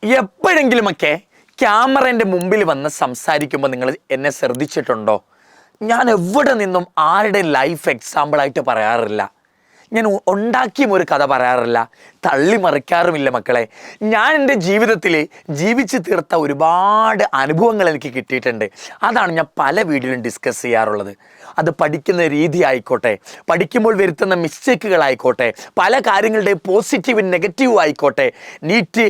എപ്പോഴെങ്കിലുമൊക്കെ ക്യാമറേൻ്റെ മുമ്പിൽ വന്ന് സംസാരിക്കുമ്പോൾ നിങ്ങൾ എന്നെ ശ്രദ്ധിച്ചിട്ടുണ്ടോ? ഞാൻ എവിടെ നിന്നും ആരുടെ ലൈഫ് എക്സാമ്പിളായിട്ട് പറയാറില്ല. ഞാൻ ഉണ്ടാക്കിയും ഒരു കഥ പറയാറില്ല, തള്ളിമറിക്കാറുമില്ല മക്കളെ. ഞാൻ എൻ്റെ ജീവിതത്തിൽ ജീവിച്ച് തീർത്ത ഒരുപാട് അനുഭവങ്ങൾ എനിക്ക് കിട്ടിയിട്ടുണ്ട്. അതാണ് ഞാൻ പല വീഡിയോയിലും ഡിസ്കസ് ചെയ്യാറുള്ളത്. അത് പഠിക്കുന്ന രീതി ആയിക്കോട്ടെ, പഠിക്കുമ്പോൾ വരുത്തുന്ന മിസ്റ്റേക്കുകളായിക്കോട്ടെ, പല കാര്യങ്ങളുടെ പോസിറ്റീവും നെഗറ്റീവും ആയിക്കോട്ടെ, നീറ്റ്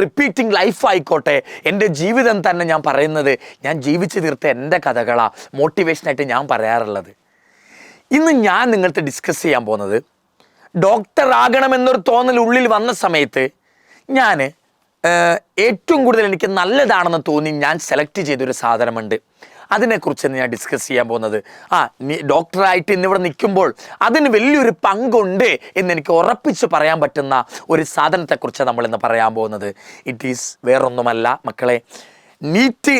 റിപ്പീറ്റിംഗ് ലൈഫ് ആയിക്കോട്ടെ, എൻ്റെ ജീവിതം തന്നെ ഞാൻ പറയുന്നത് ഞാൻ ജീവിച്ച് തീർത്ത എൻ്റെ കഥകളാണ് മോട്ടിവേഷനായിട്ട് ഞാൻ പറയാറുള്ളത്. ഇന്ന് ഞാൻ നിങ്ങളുടെ ഡിസ്കസ് ചെയ്യാൻ പോകുന്നത്, ഡോക്ടർ ആകണമെന്നൊരു തോന്നൽ ഉള്ളിൽ വന്ന സമയത്ത് ഞാൻ ഏറ്റവും കൂടുതൽ എനിക്ക് നല്ലതാണെന്ന് തോന്നി ഞാൻ സെലക്ട് ചെയ്തൊരു സാധനമുണ്ട്. അതിനെക്കുറിച്ചാണ് ഞാൻ ഡിസ്കസ് ചെയ്യാൻ പോകുന്നത്. ഡോക്ടറായിട്ട് ഇന്നിവിടെ നിൽക്കുമ്പോൾ അതിന് വലിയൊരു പങ്കുണ്ട് എന്നെനിക്ക് ഉറപ്പിച്ച് പറയാൻ പറ്റുന്ന ഒരു സാധനത്തെക്കുറിച്ചാണ് നമ്മളിന്ന് പറയാൻ പോകുന്നത്. ഇറ്റ് ഈസ് വേറൊന്നുമല്ല മക്കളെ, നീറ്റ്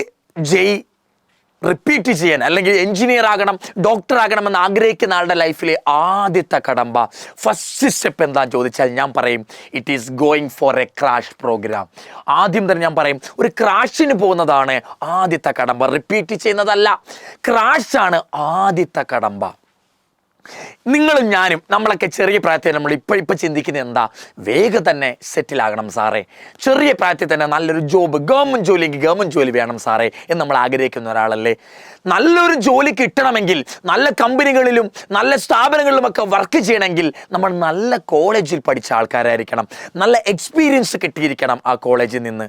റിപ്പീറ്റ് ചെയ്യാൻ അല്ലെങ്കിൽ എഞ്ചിനീയർ ആകണം, ഡോക്ടർ ആകണമെന്ന് ആഗ്രഹിക്കുന്ന ആളുടെ ലൈഫിലെ ആദ്യത്തെ കടമ്പ, ഫസ്റ്റ് സ്റ്റെപ്പ് എന്താണെന്ന് ചോദിച്ചാൽ ഞാൻ പറയും it is going for a crash programme. ആദ്യം തന്നെ ഞാൻ പറയും ഒരു ക്രാഷിന് പോകുന്നതാണ് ആദ്യത്തെ കടമ്പ, റിപ്പീറ്റ് ചെയ്യുന്നതല്ല. ക്രാഷാണ് ആദ്യത്തെ കടമ്പ. നിങ്ങളും ഞാനും നമ്മളൊക്കെ ചെറിയ പ്രായത്തിൽ നമ്മൾ ഇപ്പം ചിന്തിക്കുന്നത് എന്താ, വേഗം തന്നെ സെറ്റിലാകണം സാറേ, ചെറിയ പ്രായത്തിൽ തന്നെ നല്ലൊരു ജോബ്, ഗവൺമെൻറ് ജോലിക്ക് ഗവൺമെൻറ് ജോലി വേണം സാറേ എന്ന് നമ്മൾ ആഗ്രഹിക്കുന്ന ഒരാളല്ലേ. നല്ലൊരു ജോലി കിട്ടണമെങ്കിൽ, നല്ല കമ്പനികളിലും നല്ല സ്ഥാപനങ്ങളിലുമൊക്കെ വർക്ക് ചെയ്യണമെങ്കിൽ നമ്മൾ നല്ല കോളേജിൽ പഠിച്ച ആൾക്കാരായിരിക്കണം, നല്ല എക്സ്പീരിയൻസ് കിട്ടിയിരിക്കണം ആ കോളേജിൽ നിന്ന്.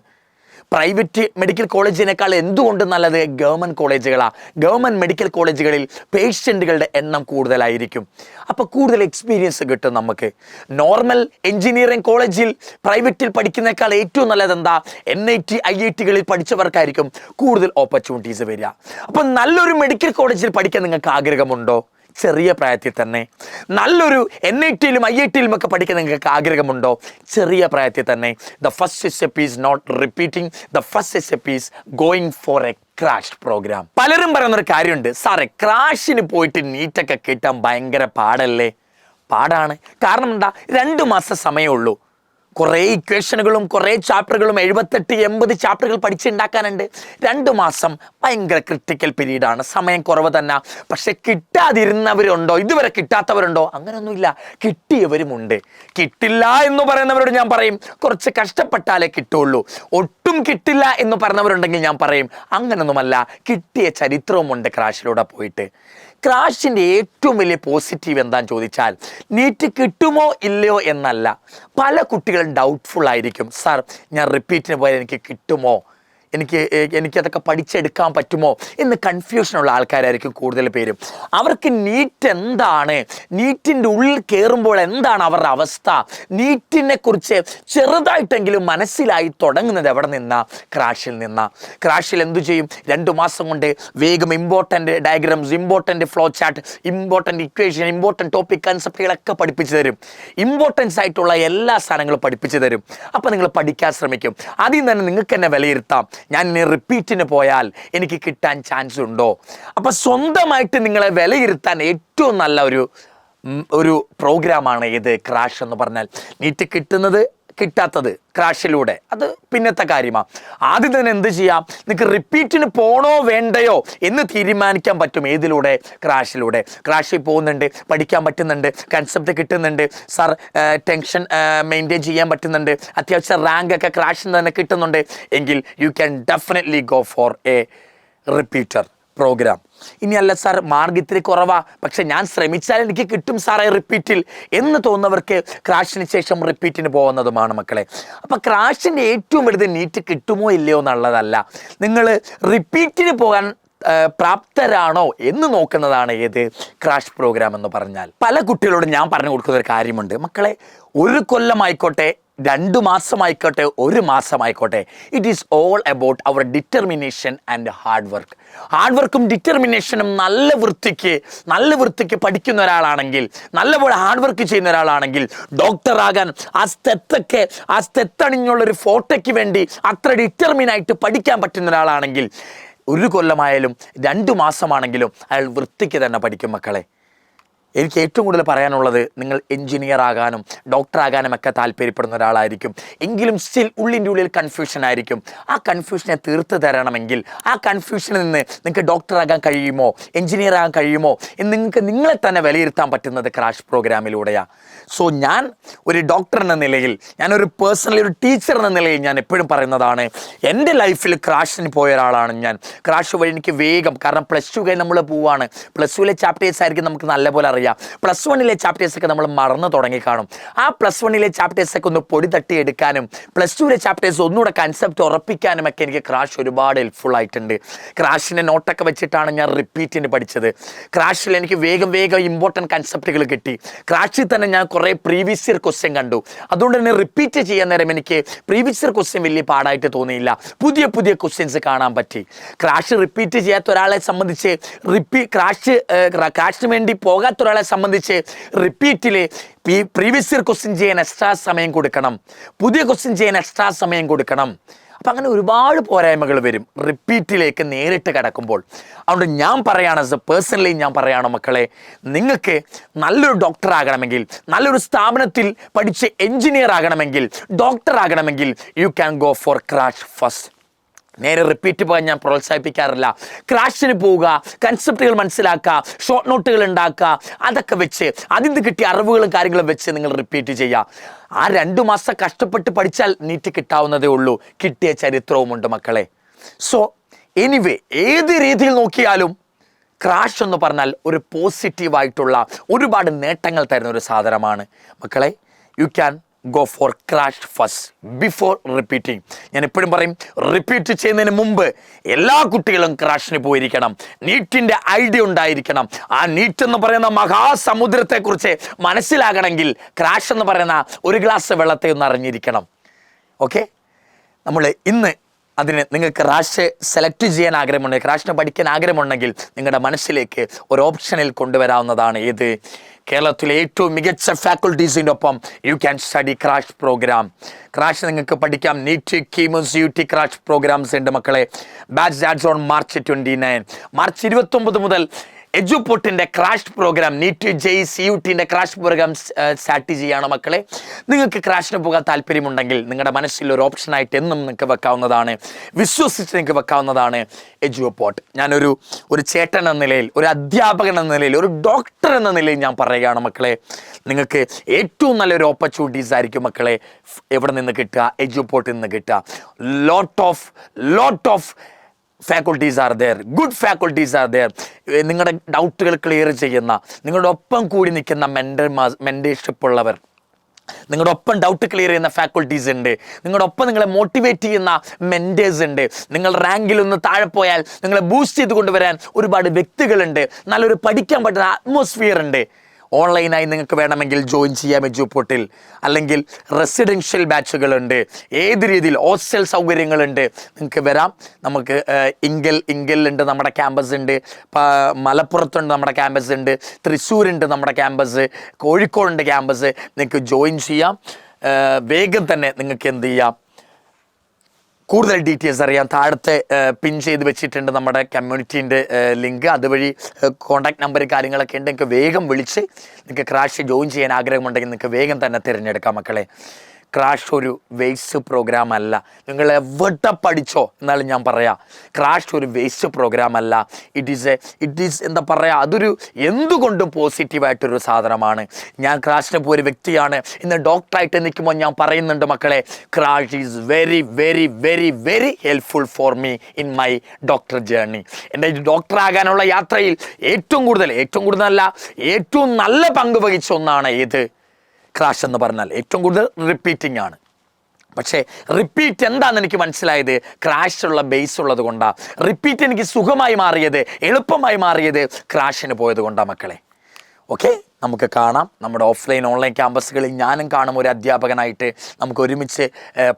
പ്രൈവറ്റ് മെഡിക്കൽ കോളേജിനേക്കാൾ എന്തുകൊണ്ട് നല്ലത് ഗവൺമെൻറ് കോളേജുകളാണ്. ഗവൺമെൻറ് മെഡിക്കൽ കോളേജുകളിൽ പേഷ്യൻറ്റുകളുടെ എണ്ണം കൂടുതലായിരിക്കും, അപ്പോൾ കൂടുതൽ എക്സ്പീരിയൻസ് കിട്ടും നമുക്ക്. നോർമൽ എഞ്ചിനീയറിംഗ് കോളേജിൽ പ്രൈവറ്റിൽ പഠിക്കുന്നേക്കാൾ ഏറ്റവും നല്ലത് എന്താ, NIT IITകളിൽ പഠിച്ചവർക്കായിരിക്കും കൂടുതൽ ഓപ്പർച്യൂണിറ്റീസ് വരിക. അപ്പം നല്ലൊരു മെഡിക്കൽ കോളേജിൽ പഠിക്കാൻ നിങ്ങൾക്ക് ആഗ്രഹമുണ്ടോ? ചെറിയ പ്രായത്തിൽ തന്നെ. നല്ലൊരു NITയിലും IITയിലും ഒക്കെ പഠിക്കാൻ നിങ്ങൾക്ക് ആഗ്രഹമുണ്ടോ? ചെറിയ പ്രായത്തിൽ തന്നെ. The first step is not repeating, the first step is going for a crash programme. പലരും പറയുന്നൊരു കാര്യമുണ്ട്, സാറേ ക്രാഷിന് പോയിട്ട് നീറ്റൊക്കെ കിട്ടാൻ ഭയങ്കര പാടല്ലേ? പാടാണ്. കാരണം എന്താ, 2 മാസം സമയമുള്ളൂ. കുറേ ഇക്വേഷനുകളും കുറേ ചാപ്റ്ററുകളും 78-80 ചാപ്റ്ററുകൾ പഠിച്ചുണ്ടാക്കാനുണ്ട്. 2 മാസം ഭയങ്കര ക്രിട്ടിക്കൽ പീരീഡാണ്, സമയം കുറവ് തന്നെ. പക്ഷെ കിട്ടാതിരുന്നവരുണ്ടോ? ഇതുവരെ കിട്ടാത്തവരുണ്ടോ? അങ്ങനെയൊന്നുമില്ല, കിട്ടിയവരുമുണ്ട്. കിട്ടില്ല എന്ന് പറയുന്നവരോട് ഞാൻ പറയും കുറച്ച് കഷ്ടപ്പെട്ടാലേ കിട്ടുള്ളൂ. ഒട്ടും കിട്ടില്ല എന്ന് പറയുന്നവരുണ്ടെങ്കിൽ ഞാൻ പറയും അങ്ങനൊന്നുമല്ല, കിട്ടിയ ചരിത്രവുമുണ്ട് ക്രാഷിലൂടെ പോയിട്ട്. ക്രാഷിൻ്റെ ഏറ്റവും വലിയ പോസിറ്റീവ് എന്താണെന്ന് ചോദിച്ചാൽ നീറ്റ് കിട്ടുമോ ഇല്ലയോ എന്നല്ല. പല കുട്ടികളും ഡൗട്ട്ഫുൾ ആയിരിക്കും, സാർ ഞാൻ റിപ്പീറ്റിന് പോയാൽ എനിക്ക് കിട്ടുമോ, എനിക്കതൊക്കെ പഠിച്ചെടുക്കാൻ പറ്റുമോ എന്ന് കൺഫ്യൂഷനുള്ള ആൾക്കാരായിരിക്കും കൂടുതൽ പേരും. അവർക്ക് നീറ്റ് എന്താണ്, നീറ്റിൻ്റെ ഉള്ളിൽ കയറുമ്പോൾ എന്താണ് അവരുടെ അവസ്ഥ, നീറ്റിനെ കുറിച്ച് ചെറുതായിട്ടെങ്കിലും മനസ്സിലായി തുടങ്ങുന്നത് എവിടെ നിന്നാ? ക്രാഷിൽ നിന്നാ. ക്രാഷിൽ എന്തു ചെയ്യും? 2 മാസം കൊണ്ട് വേഗം important diagrams, important flow chart, important equation, important topic കൺസെപ്റ്റുകളൊക്കെ പഠിപ്പിച്ചു തരും. ഇമ്പോർട്ടൻസ് ആയിട്ടുള്ള എല്ലാ സാധനങ്ങളും പഠിപ്പിച്ചു തരും. അപ്പോൾ നിങ്ങൾ പഠിക്കാൻ ശ്രമിക്കും. ആദ്യം തന്നെ നിങ്ങൾക്ക് തന്നെ വിലയിരുത്താം, ഞാൻ ഇനി റിപ്പീറ്റിന് പോയാൽ എനിക്ക് കിട്ടാൻ ചാൻസ് ഉണ്ടോ? അപ്പം സ്വന്തമായിട്ട് നിങ്ങളെ വിലയിരുത്താൻ ഏറ്റവും നല്ല ഒരു പ്രോഗ്രാമാണ് ഇത് ക്രാഷ് എന്ന് പറഞ്ഞാൽ. നീറ്റ് കിട്ടുന്നത് കിട്ടാത്തത് ക്രാഷിലൂടെ അത് പിന്നത്തെ കാര്യമാണ്. ആദ്യം തന്നെ എന്ത് ചെയ്യാം, നിങ്ങൾക്ക് റിപ്പീറ്റിന് പോകണോ വേണ്ടയോ എന്ന് തീരുമാനിക്കാൻ പറ്റും. ഏതിലൂടെ? ക്രാഷിലൂടെ. ക്രാഷിൽ പോകുന്നുണ്ട്, പഠിക്കാൻ പറ്റുന്നുണ്ട്, കൺസെപ്റ്റ് കിട്ടുന്നുണ്ട്, സാർ ടെൻഷൻ മെയിൻറ്റെയിൻ ചെയ്യാൻ പറ്റുന്നുണ്ട്, അത്യാവശ്യം റാങ്കൊക്കെ ക്രാഷിൽ നിന്ന് തന്നെ കിട്ടുന്നുണ്ട് എങ്കിൽ you can definitely go for a repeater programme. ഇനിയല്ല സാർ മാർക്ക് ഇത്തിരി കുറവാ, പക്ഷെ ഞാൻ ശ്രമിച്ചാൽ എനിക്ക് കിട്ടും സാറേ റിപ്പീറ്റിൽ എന്ന് തോന്നുന്നവർക്ക് ക്രാഷിന് ശേഷം റിപ്പീറ്റിന് പോകുന്നതുമാണ് മക്കളെ. അപ്പം ക്രാഷിൻ്റെ ഏറ്റവും വലുത് നീറ്റ് കിട്ടുമോ ഇല്ലയോ എന്നുള്ളതല്ല, നിങ്ങൾ റിപ്പീറ്റിന് പോകാൻ പ്രാപ്തരാണോ എന്ന് നോക്കുന്നതാണ് ഏത് ക്രാഷ് പ്രോഗ്രാം എന്ന് പറഞ്ഞാൽ. പല കുട്ടികളോട് ഞാൻ പറഞ്ഞു കൊടുക്കുന്ന ഒരു കാര്യമുണ്ട്, മക്കളെ 1 കൊല്ലമായിക്കോട്ടെ, 2 മാസമായിക്കോട്ടെ, 1 മാസമായിക്കോട്ടെ, it is all about our determination and hard work. Hard വർക്കും ഡിറ്റർമിനേഷനും നല്ല വൃത്തിക്ക് പഠിക്കുന്ന ഒരാളാണെങ്കിൽ, നല്ലപോലെ ഹാർഡ് വർക്ക് ചെയ്യുന്ന ഒരാളാണെങ്കിൽ, ഡോക്ടറാകാൻ ആ സ്റ്റെത്തണിഞ്ഞുള്ളൊരു ഫോട്ടോയ്ക്ക് വേണ്ടി അത്ര ഡിറ്റർമിനായിട്ട് പഠിക്കാൻ പറ്റുന്ന ഒരാളാണെങ്കിൽ 1 കൊല്ലമായാലും 2 മാസമാണെങ്കിലും അയാൾ വൃത്തിക്ക് തന്നെ പഠിക്കും മക്കളെ. എനിക്ക് ഏറ്റവും കൂടുതൽ പറയാനുള്ളത്, നിങ്ങൾ എഞ്ചിനീയർ ആകാനും ഡോക്ടർ ആകാനും ഒക്കെ താല്പര്യപ്പെടുന്ന ഒരാളായിരിക്കും. എങ്കിലും സ്റ്റിൽ ഉള്ളിൻ്റെ ഉള്ളിൽ കൺഫ്യൂഷൻ ആയിരിക്കും. ആ കൺഫ്യൂഷനെ തീർത്ത് തരണമെങ്കിൽ, ആ കൺഫ്യൂഷനിൽ നിന്ന് നിങ്ങൾക്ക് ഡോക്ടർ ആകാൻ കഴിയുമോ, എഞ്ചിനീയർ ആകാൻ കഴിയുമോ എന്ന് നിങ്ങൾക്ക് നിങ്ങളെ തന്നെ വിലയിരുത്താൻ പറ്റുന്നത് ക്രാഷ് പ്രോഗ്രാമിലൂടെയാണ്. സോ ഞാൻ ഒരു ഡോക്ടർ എന്ന നിലയിൽ, ഞാനൊരു പേഴ്സണലി ഒരു ടീച്ചർ എന്ന നിലയിൽ ഞാൻ എപ്പോഴും പറയുന്നതാണ്, എൻ്റെ ലൈഫിൽ ക്രാഷിന് പോയ ഒരാളാണ് ഞാൻ. ക്രാഷ് വഴി എനിക്ക് വേഗം, കാരണം +2 കഴിഞ്ഞ് നമ്മൾ പോവാണ്. +2ലെ ചാപ്റ്റേഴ്സ് ആയിരിക്കും നമുക്ക് നല്ലപോലെ അറിയാം. +1ലെ ചാപ്റ്റേഴ്സൊക്കെ നമ്മൾ മറന്നു തുടങ്ങി കാണും. ആ +1ലെ ചാപ്റ്റേഴ്സൊക്കെ ഒന്ന് പൊടി തട്ടിയെടുക്കാനും +2ലെ ചാപ്റ്റേഴ്സ് ഒന്നുകൂടെ കൺസെപ്റ്റ് ഉറപ്പിക്കാനും ഒക്കെ എനിക്ക് ക്രാഷ് ഒരുപാട് ഹെൽപ്ഫുൾ ആയിട്ടുണ്ട്. ക്രാഷിൻ്റെ നോട്ടൊക്കെ വെച്ചിട്ടാണ് ഞാൻ റിപ്പീറ്റിന് പഠിച്ചത്. ക്രാഷിൽ എനിക്ക് വേഗം ഇമ്പോർട്ടൻറ്റ് കൺസെപ്റ്റുകൾ കിട്ടി. ക്രാഷിൽ തന്നെ ഞാൻ കുറേ പ്രീവിയസ് ഇയർ ക്വസ്റ്റ്യൻ കണ്ടു. അതുകൊണ്ട് തന്നെ റിപ്പീറ്റ് ചെയ്യാൻ നേരം എനിക്ക് പ്രീവിയസ് ഇയർ ക്വസ്റ്റ്യൻ വലിയ പാടായിട്ട് തോന്നിയില്ല. പുതിയ ക്വസ്റ്റ്യൻസ് കാണാൻ പറ്റി. ക്രാഷ് റിപ്പീറ്റ് ചെയ്യാത്ത ഒരാളെ സംബന്ധിച്ച്, ക്രാഷിന് വേണ്ടി പോകാത്ത ഒരാളെ സംബന്ധിച്ച് റിപ്പീറ്റിൽ പ്രീവിയസ് ഇയർ ക്വസ്റ്റ്യൻ ചെയ്യാൻ എക്സ്ട്രാ സമയം കൊടുക്കണം, പുതിയ ക്വസ്റ്റ്യൻ ചെയ്യാൻ എക്സ്ട്രാ സമയം കൊടുക്കണം. അപ്പം അങ്ങനെ ഒരുപാട് പോരായ്മകൾ വരും റിപ്പീറ്റിലേക്ക് നേരിട്ട് കിടക്കുമ്പോൾ. അതുകൊണ്ട് ഞാൻ പറയുകയാണ്, പേഴ്സണലി ഞാൻ പറയുകയാണ്, മക്കളെ, നിങ്ങൾക്ക് നല്ലൊരു ഡോക്ടർ ആകണമെങ്കിൽ, നല്ലൊരു സ്ഥാപനത്തിൽ പഠിച്ച് എഞ്ചിനീയർ ആകണമെങ്കിൽ, ഡോക്ടർ ആകണമെങ്കിൽ, you can go for crash first. നേരെ റിപ്പീറ്റ് പോകാൻ ഞാൻ പ്രോത്സാഹിപ്പിക്കാറില്ല. ക്രാഷിന് പോവുക, കൺസെപ്റ്റുകൾ മനസ്സിലാക്കുക, ഷോർട്ട് നോട്ടുകൾ ഉണ്ടാക്കുക, അതൊക്കെ വെച്ച് അതിൽ നിന്ന് കിട്ടിയ അറിവുകളും കാര്യങ്ങളും വെച്ച് നിങ്ങൾ റിപ്പീറ്റ് ചെയ്യുക. ആ 2 മാസം കഷ്ടപ്പെട്ട് പഠിച്ചാൽ നീറ്റ് കിട്ടാവുന്നതേ ഉള്ളൂ. കിട്ടിയ ചരിത്രവുമുണ്ട് മക്കളെ. സോ എനിവേ, ഏത് രീതിയിൽ നോക്കിയാലും ക്രാഷ് എന്ന് പറഞ്ഞാൽ ഒരു പോസിറ്റീവായിട്ടുള്ള ഒരുപാട് നേട്ടങ്ങൾ തരുന്ന ഒരു സാധനമാണ് മക്കളെ. You can go for crash first before repeating. ഞാൻ എപ്പോഴും പറയും, റിപ്പീറ്റ് ചെയ്യുന്നതിന് മുമ്പ് എല്ലാ കുട്ടികളും ക്രാഷിന് പോയിരിക്കണം. നീറ്റിൻ്റെ ഐഡിയ ഉണ്ടായിരിക്കണം. ആ നീറ്റ് എന്ന് പറയുന്ന മഹാസമുദ്രത്തെക്കുറിച്ച് മനസ്സിലാകണമെങ്കിൽ ക്രാഷ് എന്ന് പറയുന്ന ഒരു ഗ്ലാസ് വെള്ളത്തെ ഒന്ന് അറിഞ്ഞിരിക്കണം. ഓക്കെ, നമ്മൾ ഇന്ന് അതിന് നിങ്ങൾക്ക് ക്രാഷ് സെലക്ട് ചെയ്യാൻ ആഗ്രഹമുണ്ടെങ്കിൽ, ക്രാഷിന് പഠിക്കാൻ ആഗ്രഹമുണ്ടെങ്കിൽ നിങ്ങളുടെ മനസ്സിലേക്ക് ഒരു ഓപ്ഷനിൽ കൊണ്ടുവരാവുന്നതാണ്. ഏത്? കേരളത്തിലെ ഏറ്റവും മികച്ച ഫാക്കൽറ്റീസിൻ്റെ ഒപ്പം you can study crash programme. Crash നിങ്ങൾക്ക് പഠിക്കാം. നീറ്റ്, കീമോസ്, UT ക്രാഷ് പ്രോഗ്രാംസ് ഉണ്ട് മക്കളെ. Batch starts on March 29. March 29 മുതൽ എജുപോർട്ടിൻ്റെ ക്രാഷ് പ്രോഗ്രാം, നീറ്റ്, JEE, CUTൻ്റെ ക്രാഷ് പ്രോഗ്രാം സ്റ്റാർട്ട് ചെയ്യുകയാണ് മക്കളെ. നിങ്ങൾക്ക് ക്രാഷിന് പോകാൻ താല്പര്യമുണ്ടെങ്കിൽ നിങ്ങളുടെ മനസ്സിൽ ഒരു ഓപ്ഷനായിട്ട് എന്നും നിങ്ങൾക്ക് വെക്കാവുന്നതാണ്, വിശ്വസിച്ച് നിങ്ങൾക്ക് വെക്കാവുന്നതാണ് എജുപോർട്ട്. ഞാനൊരു ചേട്ടൻ എന്ന നിലയിൽ, ഒരു അധ്യാപകൻ എന്ന നിലയിൽ, ഒരു ഡോക്ടർ എന്ന നിലയിൽ ഞാൻ പറയുകയാണ് മക്കളെ, നിങ്ങൾക്ക് ഏറ്റവും നല്ലൊരു ഓപ്പർച്യൂണിറ്റീസ് ആയിരിക്കും മക്കളെ എവിടെ നിന്ന് കിട്ടുക? എജുപോർട്ടിൽ നിന്ന് കിട്ടുക. Lot of faculties are there, good faculties are there. നിങ്ങളുടെ ഡൗട്ടുകൾ ക്ലിയർ ചെയ്യുന്ന, നിങ്ങളുടെ ഒപ്പം കൂടി നിൽക്കുന്ന മെൻറ്റർഷിപ്പ് ഉള്ളവർ, നിങ്ങളുടെ ഒപ്പം ഡൗട്ട് ക്ലിയർ ചെയ്യുന്ന ഫാക്കൽറ്റീസ് ഉണ്ട്, നിങ്ങളുടെ ഒപ്പം നിങ്ങളെ മോട്ടിവേറ്റ് ചെയ്യുന്ന മെൻറ്റേഴ്സ് ഉണ്ട്. നിങ്ങൾ റാങ്കിലൊന്ന് താഴെ പോയാൽ നിങ്ങളെ ബൂസ്റ്റ് ചെയ്ത് കൊണ്ടുവരാൻ ഒരുപാട് വ്യക്തികളുണ്ട്. നല്ലൊരു പഠിക്കാൻ പറ്റുന്ന അറ്റ്മോസ്ഫിയർ ഉണ്ട്. ഓൺലൈനായി നിങ്ങൾക്ക് വേണമെങ്കിൽ ജോയിൻ ചെയ്യാം എജുപോർട്ടിൽ. അല്ലെങ്കിൽ റെസിഡൻഷ്യൽ ബാച്ചുകളുണ്ട്. ഏത് രീതിയിൽ ഹോസ്റ്റൽ സൗകര്യങ്ങളുണ്ട്, നിങ്ങൾക്ക് വരാം. നമുക്ക് ഇങ്കലുണ്ട്, നമ്മുടെ ക്യാമ്പസ് ഉണ്ട്. മലപ്പുറത്തുണ്ട്, നമ്മുടെ ക്യാമ്പസ് ഉണ്ട്. തൃശ്ശൂരുണ്ട്, നമ്മുടെ ക്യാമ്പസ്. കോഴിക്കോടുണ്ട് ക്യാമ്പസ്. നിങ്ങൾക്ക് ജോയിൻ ചെയ്യാം. വേഗം തന്നെ നിങ്ങൾക്ക് എന്ത് ചെയ്യാം, കൂടുതൽ ഡീറ്റെയിൽസ് അറിയാം. താഴത്തെ പിൻ ചെയ്ത് വെച്ചിട്ടുണ്ട് നമ്മുടെ കമ്മ്യൂണിറ്റീൻ്റെ ലിങ്ക്. അതുവഴി കോൺടാക്ട് നമ്പർ കാര്യങ്ങളൊക്കെ ഉണ്ട്. നിങ്ങൾക്ക് വേഗം വിളിച്ച് നിങ്ങൾക്ക് ക്രാഷ് ജോയിൻ ചെയ്യാൻ ആഗ്രഹമുണ്ടെങ്കിൽ നിങ്ങൾക്ക് വേഗം തന്നെ തിരഞ്ഞെടുക്കാം മക്കളെ. ക്രാഷ് ഒരു വേസ്റ്റ് പ്രോഗ്രാം അല്ല. നിങ്ങൾ എവിടെ പഠിച്ചോ എന്നാലും ഞാൻ പറയാം, ക്രാഷ് ഒരു വേസ്റ്റ് പ്രോഗ്രാം അല്ല. ഇറ്റ് ഈസ് എന്താ പറയുക, അതൊരു എന്തുകൊണ്ടും പോസിറ്റീവായിട്ടൊരു സാധനമാണ്. ഞാൻ ക്രാഷിന് പോയൊരു വ്യക്തിയാണ്. ഇന്ന് ഡോക്ടറായിട്ട് നിൽക്കുമ്പോൾ ഞാൻ പറയുന്നുണ്ട് മക്കളെ, crash is very very very very helpful for me in my doctor journey. എൻ്റെ ഡോക്ടറാകാനുള്ള യാത്രയിൽ ഏറ്റവും കൂടുതലല്ല, ഏറ്റവും നല്ല പങ്ക് വഹിച്ച ഒന്നാണ് ഏത്? ക്രാഷ് എന്ന് പറഞ്ഞാൽ ഏറ്റവും കൂടുതൽ റിപ്പീറ്റിംഗ് ആണ്. പക്ഷേ റിപ്പീറ്റ് എന്താണെന്ന് എനിക്ക് മനസ്സിലായത് ക്രാഷുള്ള ബേസ് ഉള്ളത് കൊണ്ടാണ്. റിപ്പീറ്റ് എനിക്ക് സുഖമായി മാറിയത്, എളുപ്പമായി മാറിയത് ക്രാഷിന് പോയത് കൊണ്ടാണ് മക്കളെ. ഓക്കെ, നമുക്ക് കാണാം. നമ്മുടെ ഓഫ്ലൈൻ ഓൺലൈൻ ക്യാമ്പസുകളിൽ ഞാനും കാണും ഒരു അധ്യാപകനായിട്ട്. നമുക്ക് ഒരുമിച്ച്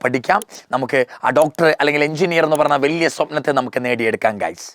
പഠിക്കാം. നമുക്ക് ആ ഡോക്ടർ അല്ലെങ്കിൽ എഞ്ചിനീയർ എന്ന് പറഞ്ഞ വലിയ സ്വപ്നത്തെ നമുക്ക് നേടിയെടുക്കാം ഗൈസ്.